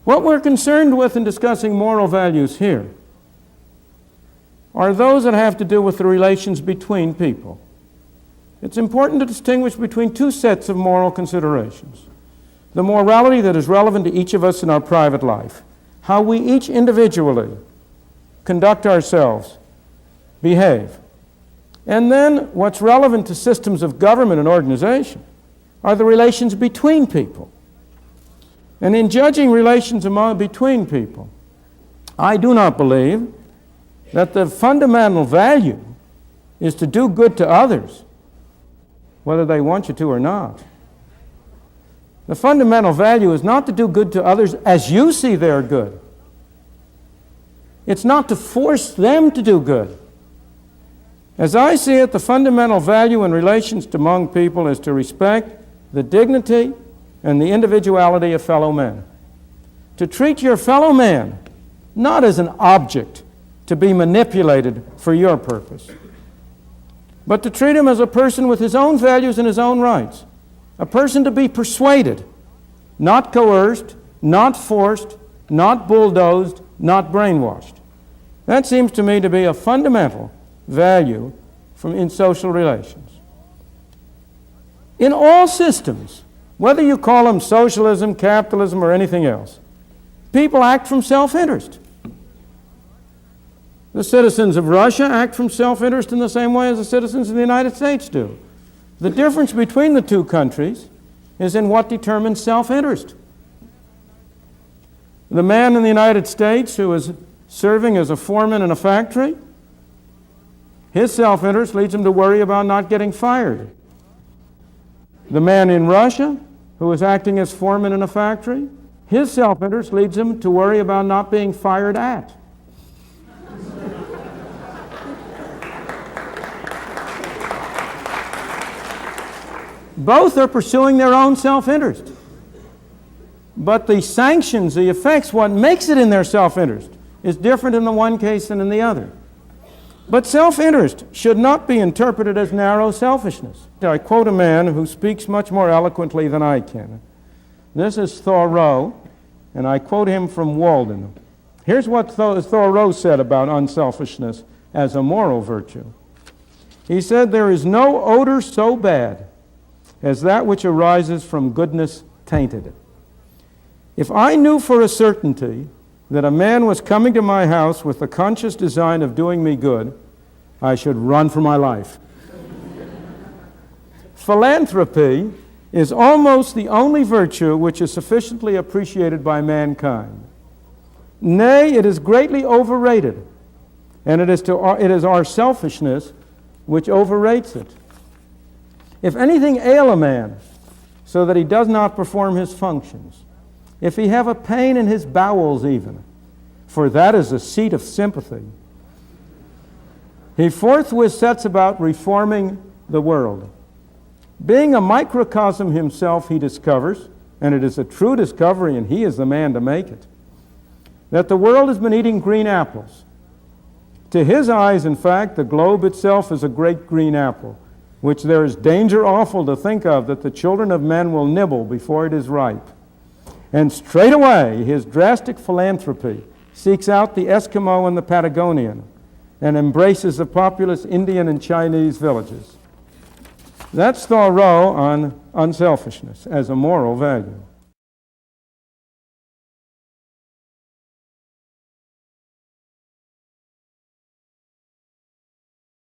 What we're concerned with in discussing moral values here are those that have to do with the relations between people. It's important to distinguish between two sets of moral considerations. The morality that is relevant to each of us in our private life, how we each individually conduct ourselves, behave. And then what's relevant to systems of government and organization are the relations between people. And in judging relations between people, I do not believe that the fundamental value is to do good to others, whether they want you to or not. The fundamental value is not to do good to others as you see they're good. It's not to force them to do good. As I see it, the fundamental value in relations among people is to respect the dignity and the individuality of fellow men. To treat your fellow man not as an object to be manipulated for your purpose, but to treat him as a person with his own values and his own rights, a person to be persuaded, not coerced, not forced, not bulldozed, not brainwashed. That seems to me to be a fundamental value in social relations. In all systems, whether you call them socialism, capitalism, or anything else, people act from self-interest. The citizens of Russia act from self-interest in the same way as the citizens of the United States do. The difference between the two countries is in what determines self-interest. The man in the United States who is serving as a foreman in a factory, his self-interest leads him to worry about not getting fired. The man in Russia who is acting as foreman in a factory, his self-interest leads him to worry about not being fired at. Both are pursuing their own self-interest. But the sanctions, the effects, what makes it in their self-interest is different in the one case than in the other. But self-interest should not be interpreted as narrow selfishness. I quote a man who speaks much more eloquently than I can. This is Thoreau, and I quote him from Walden. Here's what Thoreau said about unselfishness as a moral virtue. He said, "There is no odor so bad as that which arises from goodness tainted. If I knew for a certainty that a man was coming to my house with the conscious design of doing me good, I should run for my life." Philanthropy is almost the only virtue which is sufficiently appreciated by mankind. Nay, it is greatly overrated, and it is our selfishness which overrates it. If anything ail a man so that he does not perform his functions, if he have a pain in his bowels even, for that is a seat of sympathy, he forthwith sets about reforming the world. Being a microcosm himself, he discovers, and it is a true discovery, and he is the man to make it, that the world has been eating green apples. To his eyes, in fact, the globe itself is a great green apple, which there is danger awful to think of that the children of men will nibble before it is ripe. And straightway his drastic philanthropy seeks out the Eskimo and the Patagonian and embraces the populous Indian and Chinese villages. That's Thoreau on unselfishness as a moral value.